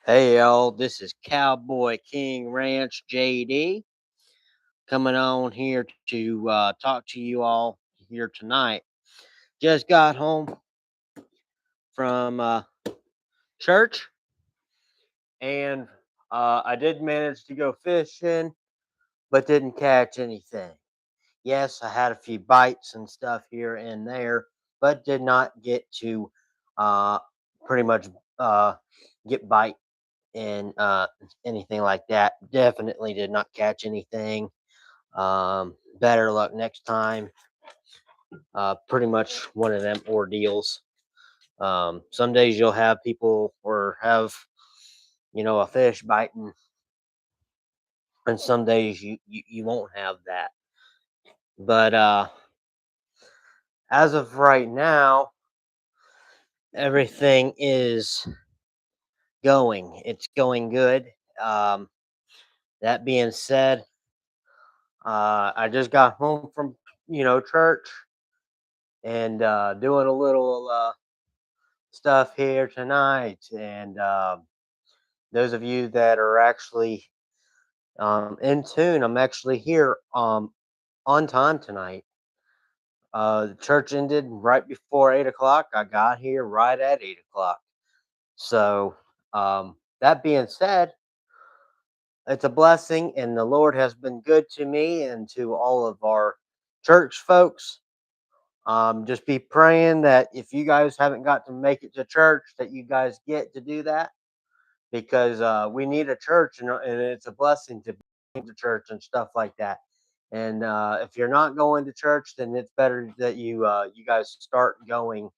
Hey y'all, this is Cowboy King Ranch JD coming on here to talk to you all here tonight. Just got home from church and I did manage to go fishing, but didn't catch anything. Yes, I had a few bites and stuff here and there, but did not get to uh, pretty much uh, get bite and anything like that. Definitely did not catch anything. Better luck next time. Pretty much one of them ordeals. Some days you'll have people or have a fish biting, and some days you won't have that. But as of right now, everything is going. It's going good. Um, that being said, I just got home from church and doing a little stuff here tonight. And those of you that are actually in tune, I'm actually here on time tonight. The church ended right before 8 o'clock. I got here right at 8 o'clock. So that being said, it's a blessing, and the Lord has been good to me and to all of our church folks. Just be praying that if you guys haven't got to make it to church, that you guys get to do that because we need a church, and it's a blessing to be to church and stuff like that. And if you're not going to church, then it's better that you guys start going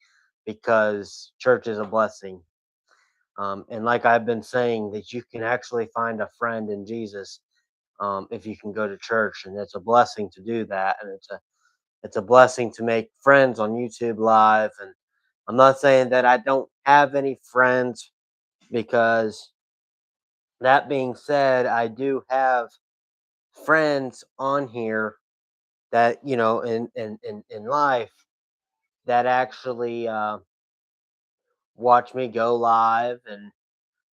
because church is a blessing. And like I've been saying, that you can actually find a friend in Jesus if you can go to church, and it's a blessing to do that, and it's a blessing to make friends on YouTube Live. And I'm not saying that I don't have any friends because that being said, I do have friends on here that in life that actually watch me go live and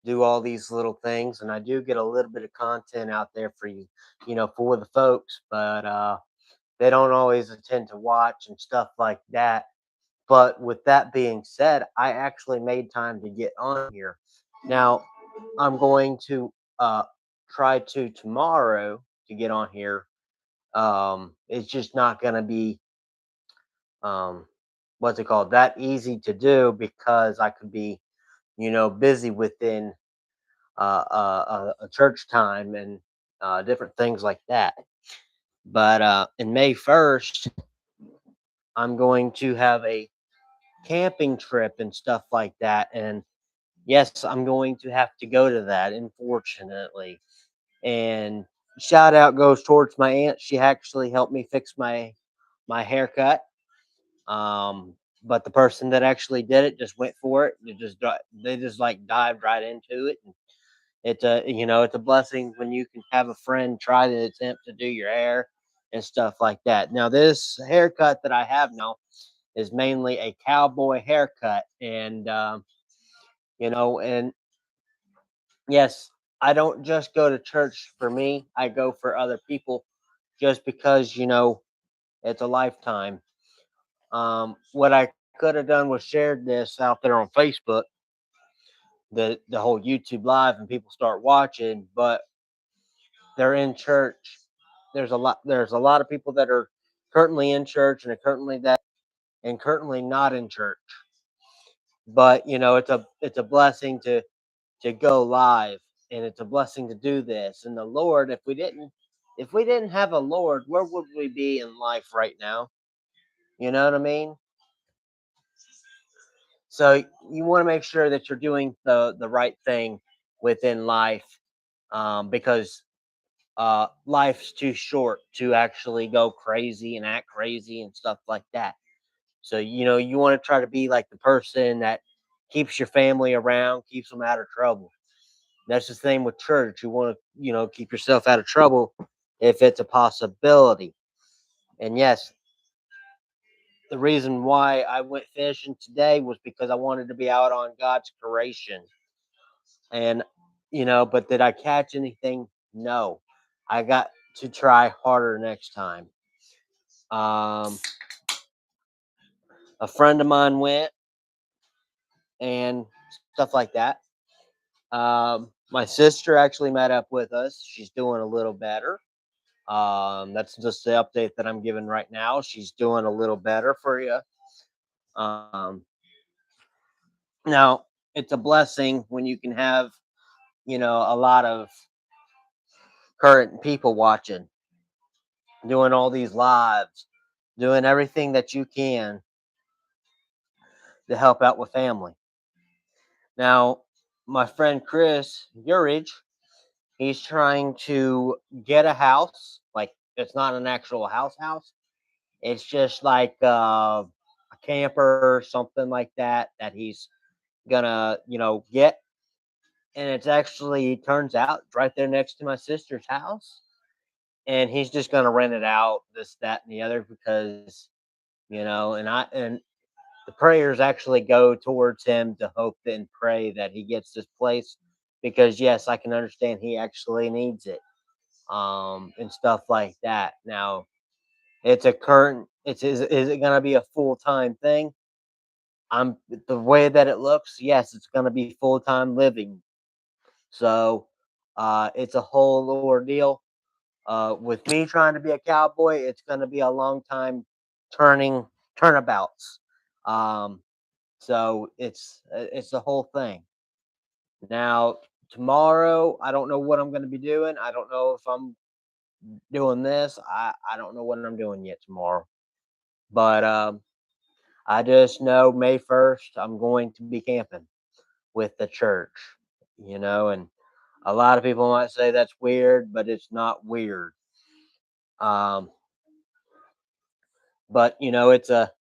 do all these little things, and I do get a little bit of content out there for you, for the folks, but they don't always attend to watch and stuff like that. But with that being said, I actually made time to get on here. Now, I'm going to try to tomorrow to get on here. It's just not going to be um, what's it called, that easy to do because I could be busy within a church time and different things like that. But in May 1st, I'm going to have a camping trip and stuff like that. And yes, I'm going to have to go to that, unfortunately. And shout out goes towards my aunt. She actually helped me fix my haircut. But the person that actually did it just went for it. They just like dived right into it. And it's a blessing when you can have a friend try to attempt to do your hair and stuff like that. Now, this haircut that I have now is mainly a cowboy haircut, and and yes, I don't just go to church for me. I go for other people just because, it's a lifetime. What I could have done was shared this out there on Facebook, the whole YouTube live, and people start watching, but they're in church. There's a lot of people that are currently in church and are currently not in church. But it's a blessing to go live, and it's a blessing to do this. And the Lord, if we didn't have a Lord, where would we be in life right now? You know what I mean? So you want to make sure that you're doing the right thing within life, because life's too short to actually go crazy and act crazy and stuff like that. So you want to try to be like the person that keeps your family around, keeps them out of trouble. That's the same with church. You want to, keep yourself out of trouble if it's a possibility. And yes, the reason why I went fishing today was because I wanted to be out on God's creation. And But did I catch anything? No. I got to try harder next time. Um, a friend of mine went and stuff like that. My sister actually met up with us. She's doing a little better. That's just the update that I'm giving right now. She's doing a little better for you. Um, Now it's a blessing when you can have, a lot of current people watching, doing all these lives, doing everything that you can to help out with family. Now, my friend Chris, your age, he's trying to get a house. Like, it's not an actual house. It's just like a camper or something like that he's gonna, get. And it's actually turns out right there next to my sister's house. And he's just gonna rent it out, this, that, and the other, because and the prayers actually go towards him to hope and pray that he gets this place, because yes, I can understand he actually needs it, and stuff like that. Now, it's a current. Is it gonna be a full time thing? I'm The way that it looks, yes, it's gonna be full time living. So, it's a whole ordeal. With me trying to be a cowboy, it's gonna be a long time turning turnabouts. Um, so it's the whole thing. Now, tomorrow, I don't know what I'm gonna be doing. I don't know if I'm doing this. I don't know what I'm doing yet tomorrow. But I just know May 1st, I'm going to be camping with the church. And a lot of people might say that's weird, but it's not weird. Um, but it's a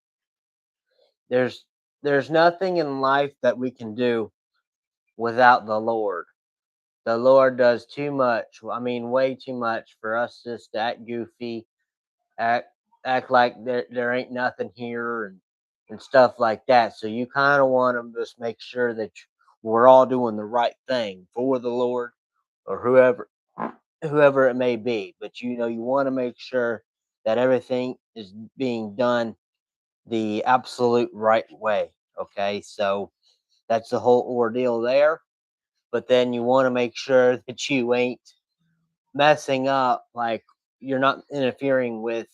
there's there's nothing in life that we can do without the Lord. The Lord does too much. I mean, way too much for us just to act goofy, act act like there ain't nothing here, and stuff like that. So you kind of want to just make sure that we're all doing the right thing for the Lord, or whoever it may be. But you want to make sure that everything is being done the absolute right way. Okay, so that's the whole ordeal there. But then you want to make sure that you ain't messing up, like you're not interfering with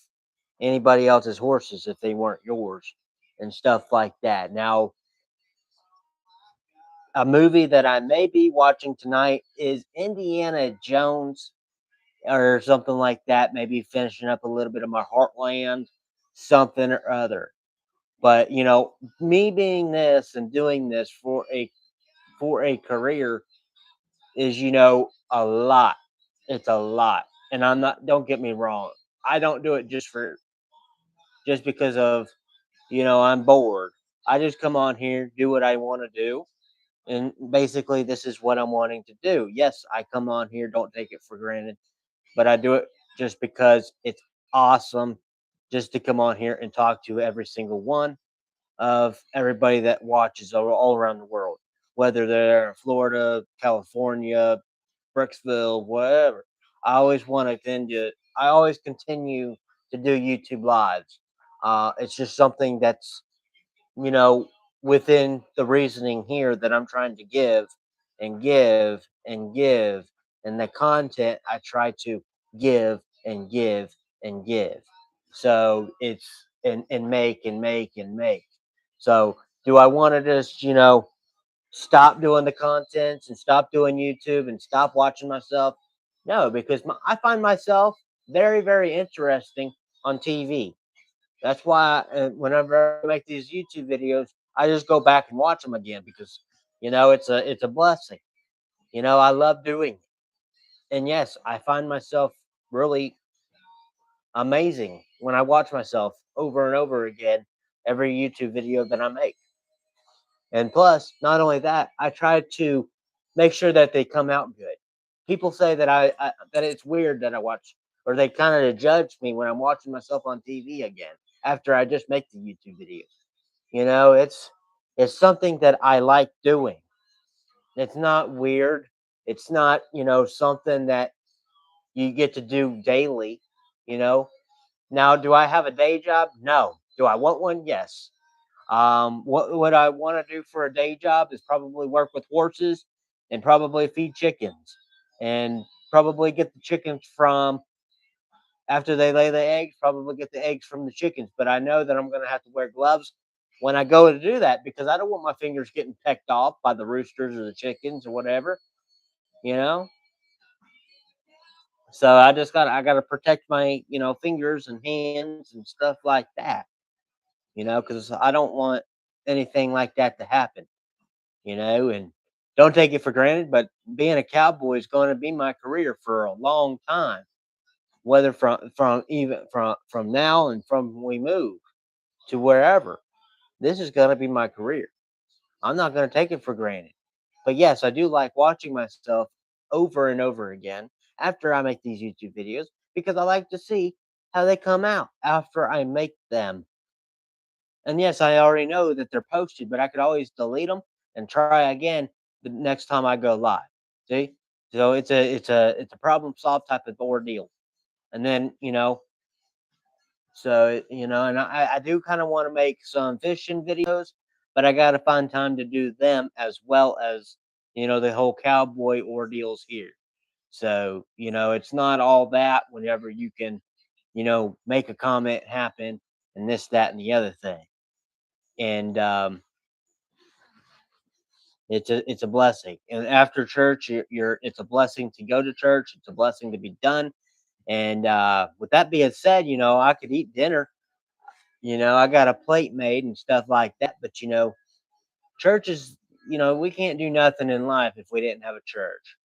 anybody else's horses if they weren't yours, and stuff like that. Now, a movie that I may be watching tonight is Indiana Jones or something like that. Maybe finishing up a little bit of my Heartland, something or other. But me being this and doing this for a career is, a lot. It's a lot. And I'm not don't get me wrong. I don't do it just because of, I'm bored. I just come on here, do what I want to do. And basically this is what I'm wanting to do. Yes, I come on here, don't take it for granted, but I do it just because it's awesome just to come on here and talk to every single one of everybody that watches all around the world, whether they're in Florida, California, Brooksville, whatever. I always continue to do YouTube lives. It's just something that's, you know, within the reasoning here that I'm trying to give and give and give, and the content I try to give and give and give. So it's and make and make and make. So do I want to just, stop doing the contents and stop doing YouTube and stop watching myself? No, because I find myself very, very interesting on TV. That's why whenever I make these YouTube videos, I just go back and watch them again, because it's a blessing. I love doing it. And yes, I find myself really amazing when I watch myself over and over again every YouTube video that I make. And plus, not only that, I try to make sure that they come out good. People say that that it's weird that I watch, or they kind of judge me when I'm watching myself on TV again after I just make the YouTube videos. It's something that I like doing. It's not weird. It's not, something that you get to do daily, you know. Now, do I have a day job? No. Do I want one? Yes. What I want to do for a day job is probably work with horses and probably feed chickens and probably get the chickens from after they lay the eggs, probably get the eggs from the chickens. But I know that I'm going to have to wear gloves when I go to do that because I don't want my fingers getting pecked off by the roosters or the chickens or whatever, you know. So I got to protect my fingers and hands and stuff like that, because I don't want anything like that to happen, and don't take it for granted. But being a cowboy is going to be my career for a long time, whether from now and from when we move to wherever. This is going to be my career. I'm not going to take it for granted. But yes, I do like watching myself over and over again after I make these YouTube videos because I like to see how they come out after I make them. And yes, I already know that they're posted, but I could always delete them and try again the next time I go live. See? So it's a problem solved type of ordeal. And then, and I do kind of want to make some fishing videos, but I got to find time to do them as well as, the whole cowboy ordeals here. So, it's not all that whenever you can, make a comment happen and this, that, and the other thing. And it's a blessing. And after church, it's a blessing to go to church. It's a blessing to be done. And with that being said, I could eat dinner. I got a plate made and stuff like that. But church is, we can't do nothing in life if we didn't have a church.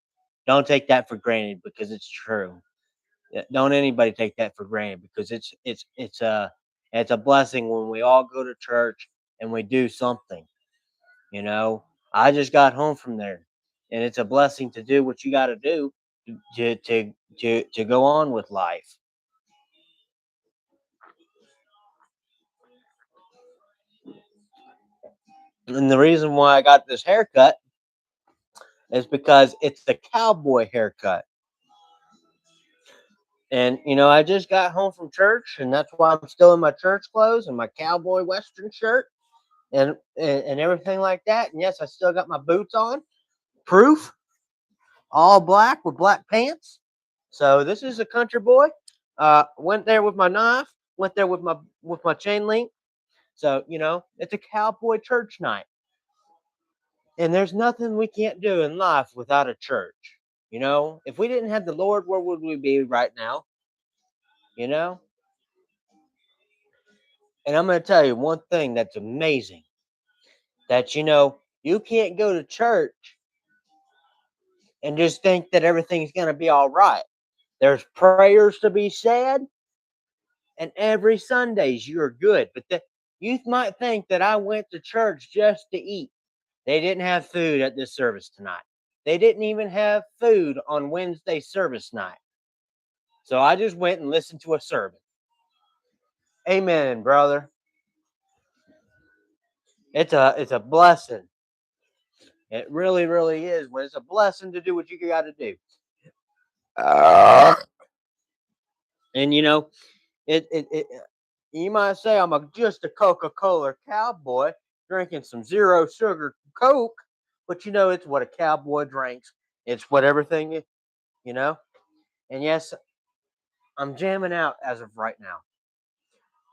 Don't take that for granted because it's true. Don't anybody take that for granted because it's a blessing when we all go to church and we do something. You know, I just got home from there, and it's a blessing to do what you got to do to go on with life. And the reason why I got this haircut is because it's the cowboy haircut. And I just got home from church, and that's why I'm still in my church clothes and my cowboy western shirt and everything like that. And yes, I still got my boots on, proof, all black with black pants. So this is a country boy. Went there with my knife. Went there with my chain link. So it's a cowboy church night, and there's nothing we can't do in life without a church. If we didn't have the Lord, where would we be right now? You know, and I'm going to tell you one thing that's amazing. That you can't go to church and just think that everything's going to be all right. There's prayers to be said, and every Sundays you're good. But you might think that I went to church just to eat. They didn't have food at this service tonight. They didn't even have food on Wednesday service night. So I just went and listened to a sermon. Amen, brother. It's a blessing. It really, really is. When it's a blessing to do what you got to do. And it you might say I'm just a Coca-Cola cowboy drinking some zero sugar Coke, but it's what a cowboy drinks. It's what everything is, you know. And yes, I'm jamming out as of right now.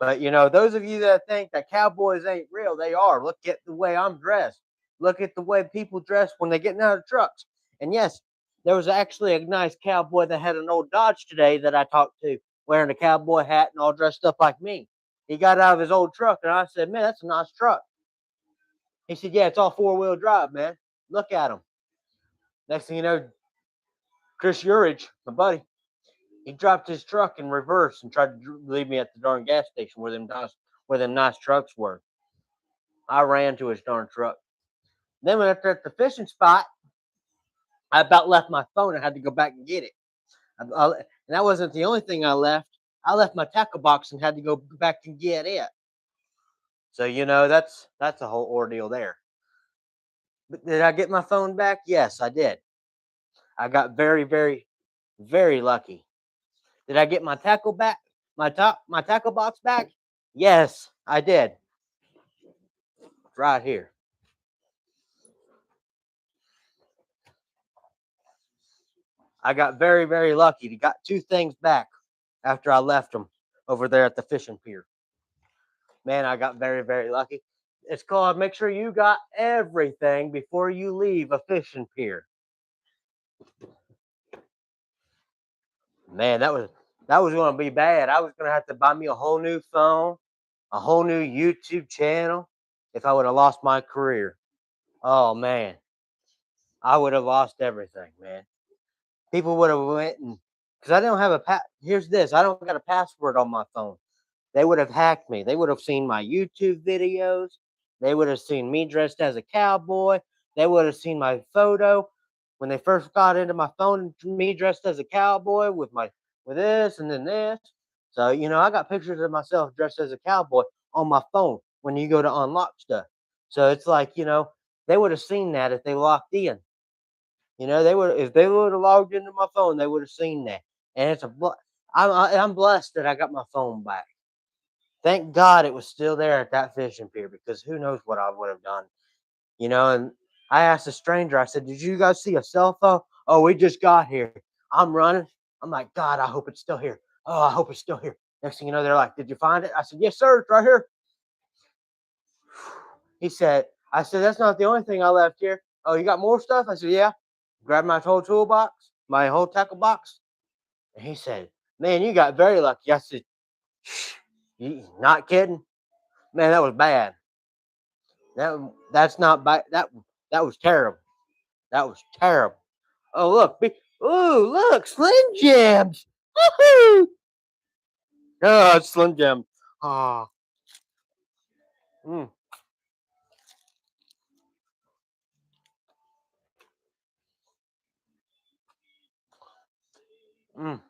But those of you that think that cowboys ain't real, they are. Look at the way I'm dressed. Look at the way people dress when they're getting out of trucks. And yes, there was actually a nice cowboy that had an old Dodge today that I talked to, wearing a cowboy hat and all dressed up like me. He got out of his old truck, and I said, "Man, that's a nice truck." He said, "Yeah, it's all four-wheel drive, man. Look at him." Next thing you know, Chris Urich, my buddy, he dropped his truck in reverse and tried to leave me at the darn gas station where them nice trucks were. I ran to his darn truck. Then when after at the fishing spot, I about left my phone. I had to go back and get it. And that wasn't the only thing I left. I left my tackle box and had to go back and get it. So that's a whole ordeal there. But did I get my phone back? Yes, I did. I got very, very, very lucky. Did I get my tackle back? My tackle box back? Yes, I did. It's right here. I got very, very lucky. Got two things back after I left them over there at the fishing pier. Man, I got very, very lucky. It's called make sure you got everything before you leave a fishing pier. Man, that was going to be bad. I was going to have to buy me a whole new phone, a whole new YouTube channel if I would have lost my career. Oh man, I would have lost everything, man. People would have went and because I don't have here's this. I don't got a password on my phone. They would have hacked me. They would have seen my YouTube videos. They would have seen me dressed as a cowboy. They would have seen my photo when they first got into my phone, me dressed as a cowboy with this and then this. So, I got pictures of myself dressed as a cowboy on my phone when you go to unlock stuff. So it's like, they would have seen that if they locked in. They would if they would have logged into my phone, they would have seen that. And I'm blessed that I got my phone back. Thank God it was still there at that fishing pier because who knows what I would have done. And I asked a stranger, I said, "Did you guys see a cell phone?" "Oh, we just got here." I'm running. I'm like, "God, I hope it's still here. Oh, I hope it's still here." Next thing you know, they're like, "Did you find it?" I said, "Yes, sir. It's right here." I said, "That's not the only thing I left here." "Oh, you got more stuff?" I said, "Yeah." Grabbed my whole toolbox, my whole tackle box. And he said, "Man, you got very lucky." I said, "You not kidding?" Man, that was bad. That's not bad. That was terrible. That was terrible. Oh look, look, Slim Jims. Woohoo! Oh, Slim Jim. Ah, mm, mm.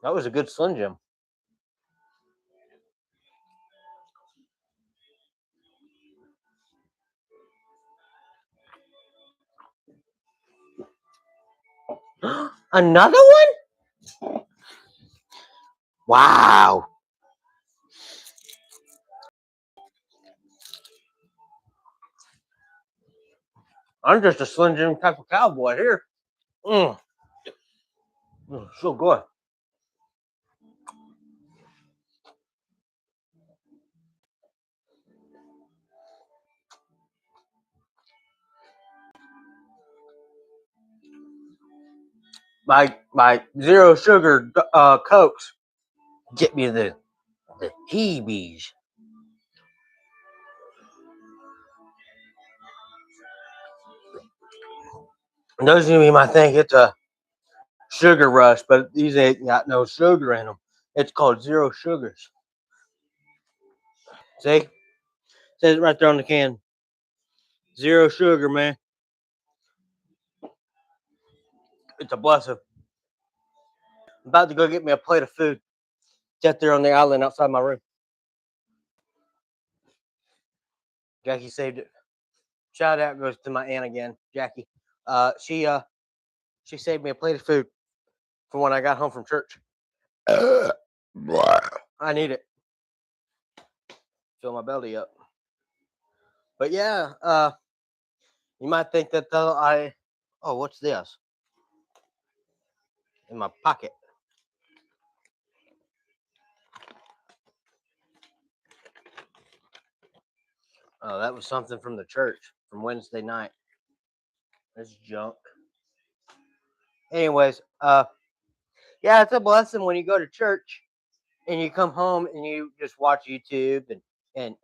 That was a good Slim Jim. Another one? Wow. I'm just a Slim Jim type of cowboy here. Mm, so good. My zero sugar cokes get me the heebies. And those of you might think it's a sugar rush, but these ain't got no sugar in them. It's called zero sugars. See, it says it right there on the can. Zero sugar, man. It's a blessing. I'm about to go get me a plate of food. It's out there on the island outside my room. Jackie saved it. Shout out goes to my aunt again, Jackie. She saved me a plate of food for when I got home from church. I need it. Fill my belly up. But yeah, you might think that oh, what's this in my pocket? Oh, that was something from the church from Wednesday night. That's junk. Anyways, yeah, it's a blessing when you go to church and you come home and you just watch YouTube and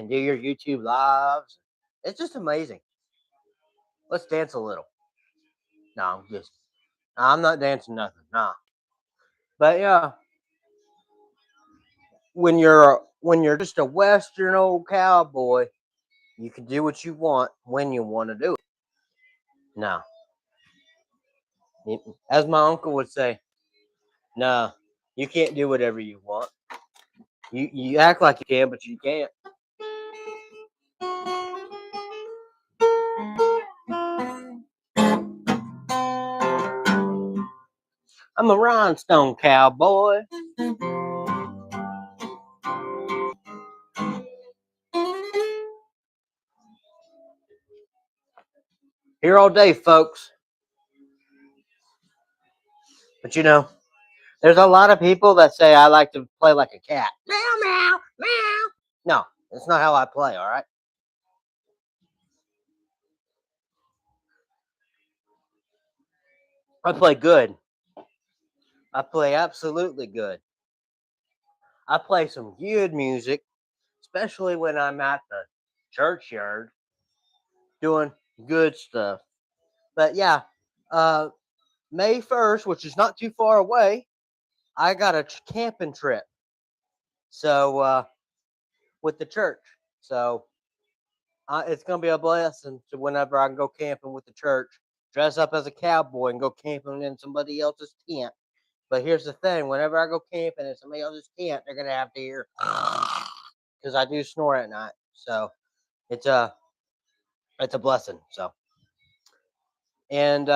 do your YouTube lives. It's just amazing. Let's dance a little. No, I'm not dancing nothing. Nah. But yeah, when you're just a Western old cowboy, you can do what you want when you want to do it. No, as my uncle would say, no, you can't do whatever you want. You act like you can, but you can't. I'm a rhinestone cowboy. Here all day, folks. But there's a lot of people that say I like to play like a cat. Meow, meow, meow. No, that's not how I play, all right? I play good. I play absolutely good. I play some good music, especially when I'm at the churchyard doing good stuff. But yeah, uh, May 1st, which is not too far away, I got a camping trip. So, with the church. So, it's going to be a blessing to whenever I can go camping with the church, dress up as a cowboy and go camping in somebody else's tent. But here's the thing: whenever I go camping in somebody else's tent, they're gonna have to hear because I do snore at night. So it's a it's a blessing. So and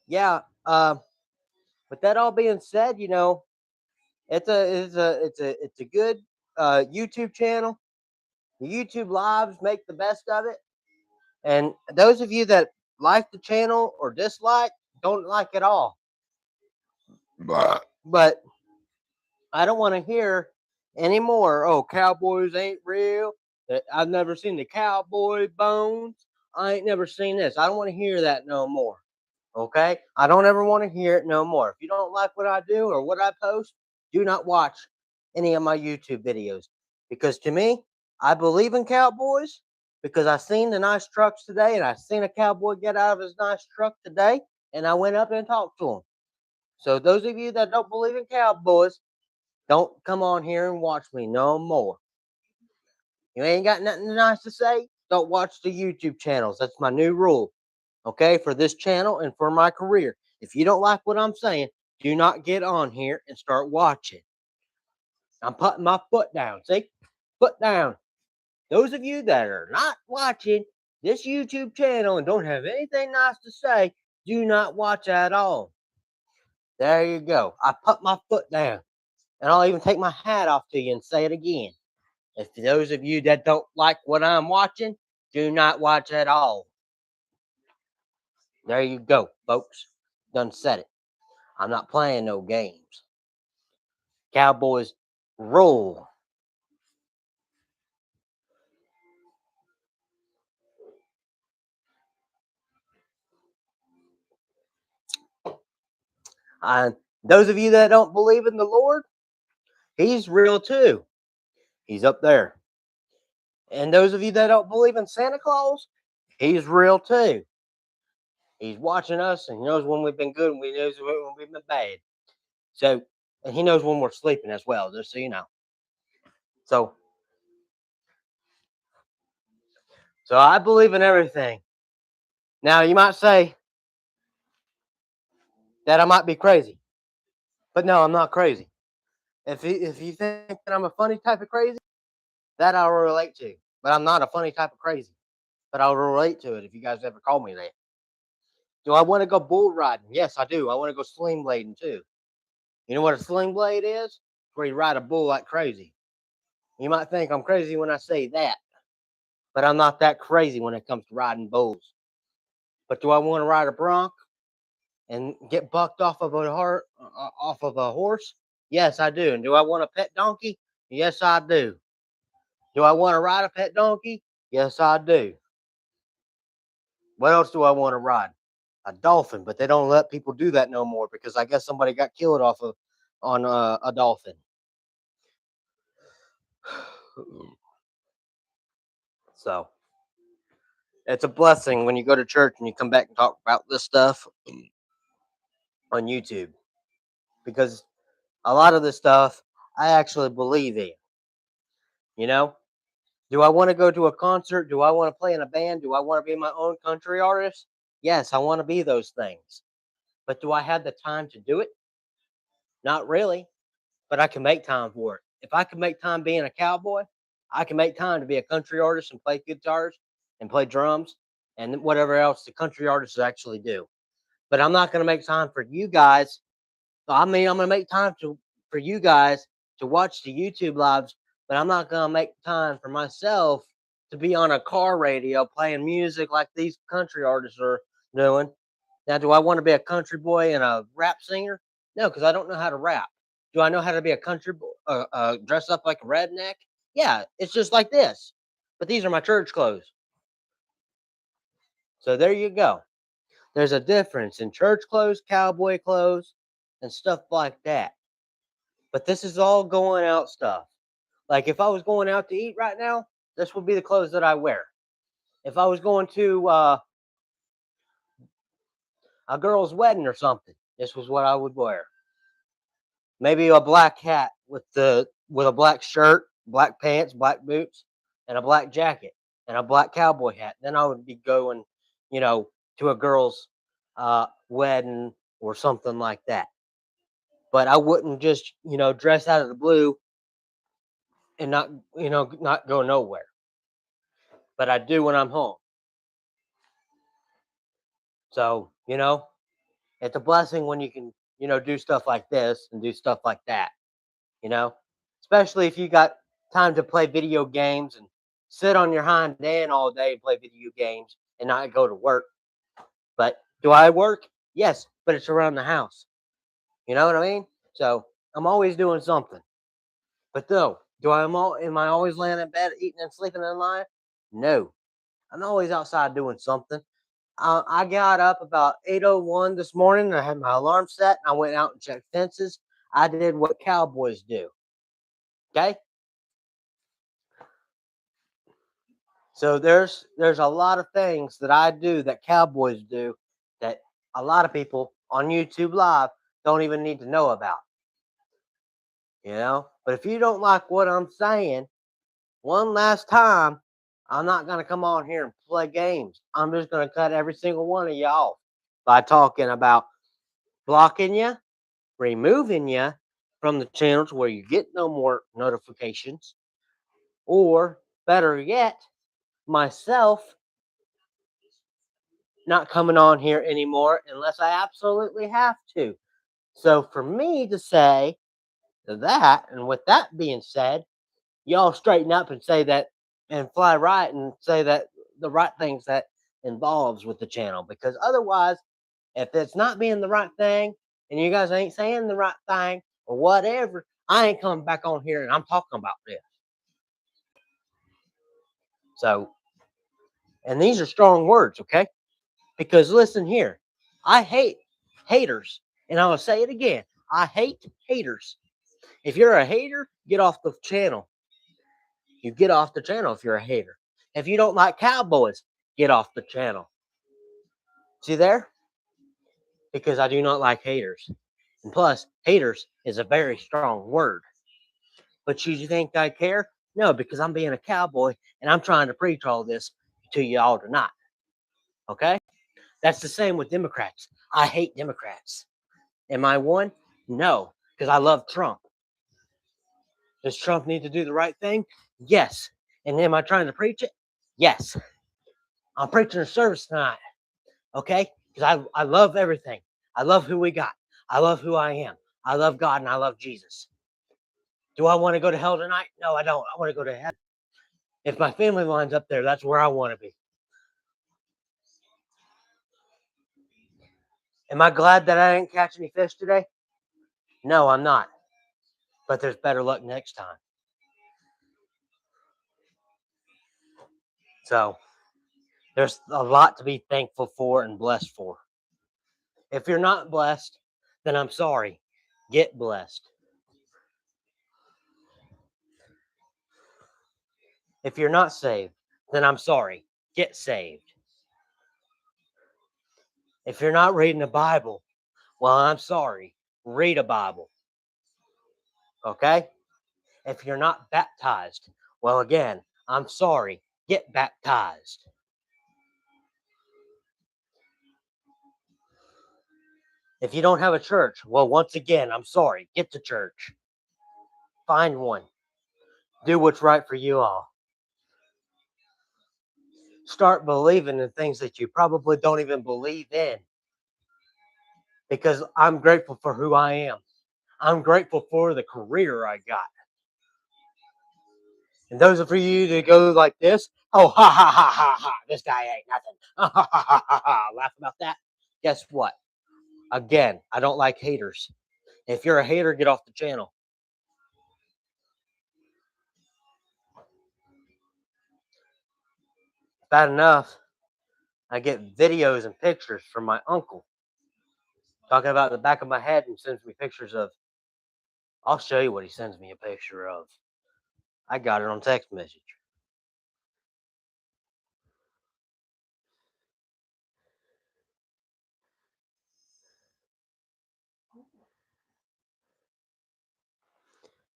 yeah, with that all being said, it's a good YouTube channel. The YouTube lives make the best of it, and those of you that like the channel or dislike, don't like it all. But I don't want to hear anymore. Oh, cowboys ain't real. I've never seen the cowboy bones. I ain't never seen this. I don't want to hear that no more. Okay? I don't ever want to hear it no more. If you don't like what I do or what I post, do not watch any of my YouTube videos. Because to me, I believe in cowboys because I seen the nice trucks today and I seen a cowboy get out of his nice truck today and I went up and talked to him. So those of you that don't believe in cowboys, don't come on here and watch me no more. You ain't got nothing nice to say? Don't watch the YouTube channels. That's my new rule. Okay, for this channel and for my career. If you don't like what I'm saying, do not get on here and start watching. I'm putting my foot down. See? Foot down. Those of you that are not watching this YouTube channel and don't have anything nice to say, do not watch at all. There you go. I put my foot down. And I'll even take my hat off to you and say it again. If those of you that don't like what I'm watching, do not watch at all. There you go, folks. Done said it. I'm not playing no games. Cowboys roll. And those of you that don't believe in the Lord, He's real too. He's up there. And those of you that don't believe in Santa Claus, He's real too. He's watching us and He knows when we've been good and He knows when we've been bad. So, and He knows when we're sleeping as well, just so you know. So I believe in everything. Now, you might say that I might be crazy, but no, I'm not crazy. If you think that I'm a funny type of crazy, that I'll relate to. But I'm not a funny type of crazy. But I'll relate to it if you guys ever call me that. Do I want to go bull riding? Yes, I do. I want to go sling blading too. You know what a sling blade is? It's where you ride a bull like crazy. You might think I'm crazy when I say that, but I'm not that crazy when it comes to riding bulls. But do I want to ride a bronc and get bucked off of a horse? Yes, I do. And do I want a pet donkey? Yes, I do. Do I want to ride a pet donkey? Yes, I do. What else do I want to ride? A dolphin, but they don't let people do that no more because I guess somebody got killed on a dolphin. So it's a blessing when you go to church and you come back and talk about this stuff on YouTube because a lot of this stuff I actually believe in. You know, do I want to go to a concert? Do I want to play in a band? Do I want to be my own country artist? Yes, I want to be those things. But do I have the time to do it? Not really, but I can make time for it. If I can make time being a cowboy, I can make time to be a country artist and play guitars and play drums and whatever else the country artists actually do. but I'm not going to make time for you guys. I mean, I'm going to make time for you guys to watch the YouTube lives, but I'm not going to make time for myself to be on a car radio playing music like these country artists are doing. Now, do I want to be a country boy and a rap singer? No, because I don't know how to rap. Do I know how to be a country boy, dress up like a redneck? Yeah, it's just like this. But these are my church clothes. So there you go. There's a difference in church clothes, cowboy clothes, and stuff like that. But this is all going out stuff. Like if I was going out to eat right now, this would be the clothes that I wear. If I was going to a girl's wedding or something, this was what I would wear. Maybe a black hat with a black shirt, black pants, black boots, and a black jacket and a black cowboy hat. Then I would be going, you know, to a girl's wedding or something like that. But I wouldn't just, dress out of the blue and not go nowhere. But I do when I'm home. So, it's a blessing when you can, do stuff like this and do stuff like that, you know, especially if you got time to play video games and sit on your hind end all day and play video games and not go to work. But do I work? Yes, but it's around the house. You know what I mean? So I'm always doing something. But no, am I always laying in bed eating and sleeping and lying? No. I'm always outside doing something. I got up about 8:01 this morning. I had my alarm set. And I went out and checked fences. I did what cowboys do. Okay, so there's a lot of things that I do that cowboys do that a lot of people on YouTube Live don't even need to know about. But if you don't like what I'm saying, one last time, I'm not gonna come on here and play games. I'm just gonna cut every single one of you off by talking about blocking you, removing you from the channels where you get no more notifications, or better yet, myself not coming on here anymore unless I absolutely have to. So for me to say that, and with that being said, y'all straighten up and say that and fly right and say that the right things that involves with the channel, because otherwise, if it's not being the right thing and you guys ain't saying the right thing or whatever, I ain't coming back on here and I'm talking about this. So, and these are strong words, okay? Because listen here, I hate haters. And I will say it again, I hate haters. If you're a hater, get off the channel. You get off the channel if you're a hater. If you don't like cowboys, get off the channel. See there? Because I do not like haters. And plus, haters is a very strong word. But you think I care? No, because I'm being a cowboy and I'm trying to preach all this to y'all tonight. Okay? That's the same with Democrats. I hate Democrats. Am I one? No, because I love Trump. Does Trump need to do the right thing? Yes. And am I trying to preach it? Yes. I'm preaching a service tonight. Okay? Because I love everything. I love who we got. I love who I am. I love God and I love Jesus. Do I want to go to hell tonight? No, I don't. I want to go to heaven. If my family lines up there, that's where I want to be. Am I glad that I didn't catch any fish today? No, I'm not. But there's better luck next time. So there's a lot to be thankful for and blessed for. If you're not blessed, then I'm sorry. Get blessed. If you're not saved, then I'm sorry. Get saved. If you're not reading the Bible, well, I'm sorry. Read a Bible. Okay? If you're not baptized, well, again, I'm sorry. Get baptized. If you don't have a church, well, once again, I'm sorry. Get to church. Find one. Do what's right for you all. Start believing in things that you probably don't even believe in. because I'm grateful for who I am. I'm grateful for the career I got. And those are for you to go like this. Oh, ha, ha, ha, ha, ha. This guy ain't nothing. Ha, ha, ha, ha, ha, ha. Laugh about that. Guess what? Again, I don't like haters. If you're a hater, get off the channel. Bad enough, I get videos and pictures from my uncle talking about the back of my head and sends me pictures of. I'll show you what he sends me a picture of. I got it on text message.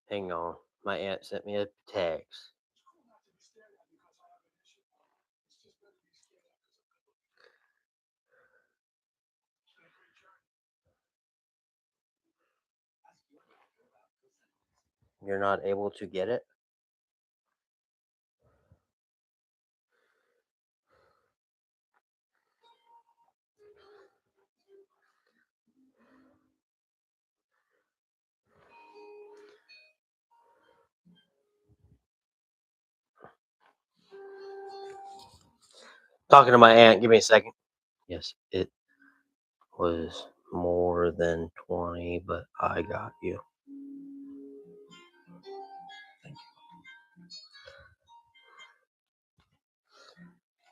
Hang on. My aunt sent me a text. You're not able to get it? Talking to my aunt. Give me a second. Yes, it was more than 20, but I got you.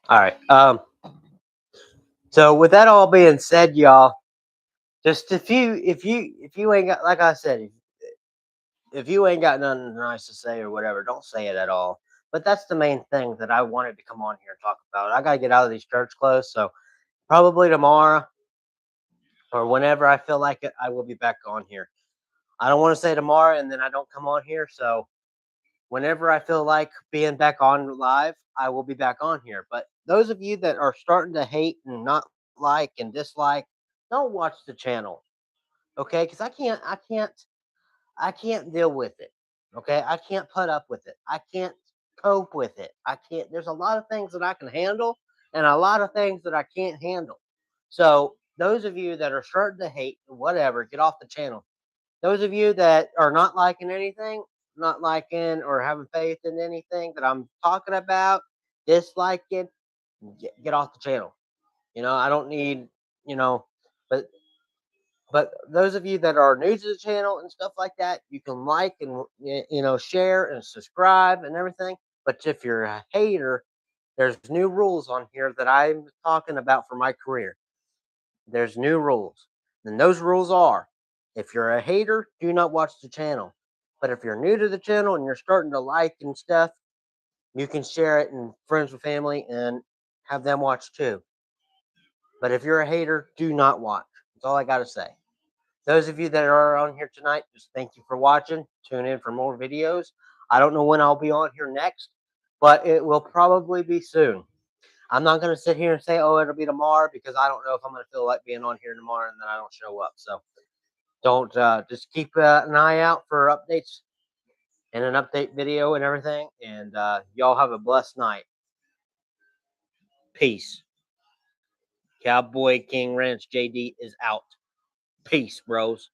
All right. So with that all being said, y'all, just if you ain't got, like I said, if you ain't got nothing nice to say or whatever, don't say it at all. But that's the main thing that I wanted to come on here and talk about. I gotta get out of these church clothes, so probably tomorrow or whenever I feel like it, I will be back on here. I don't want to say tomorrow and then I don't come on here, so whenever I feel like being back on live, I will be back on here. But those of you that are starting to hate and not like and dislike, don't watch the channel, okay? Because I can't deal with it. Okay, I can't put up with it. I can't cope with it. I can't. There's a lot of things that I can handle, and a lot of things that I can't handle. So those of you that are starting to hate, whatever, get off the channel. Those of you that are not liking anything, not liking or having faith in anything that I'm talking about, disliking, get off the channel. I don't need, you know, but those of you that are new to the channel and stuff like that, you can like and share and subscribe and everything. But if you're a hater, there's new rules on here that I'm talking about for my career. There's new rules. And those rules are, if you're a hater, do not watch the channel. But if you're new to the channel and you're starting to like and stuff, you can share it and friends with family and have them watch too. But if you're a hater, do not watch. That's all I got to say. Those of you that are on here tonight, just thank you for watching. Tune in for more videos. I don't know when I'll be on here next, but it will probably be soon. I'm not going to sit here and say, oh, it'll be tomorrow, because I don't know if I'm going to feel like being on here tomorrow and then I don't show up. So don't just keep an eye out for updates and an update video and everything. And y'all have a blessed night. Peace. Cowboy King Ranch JD is out. Peace, bros.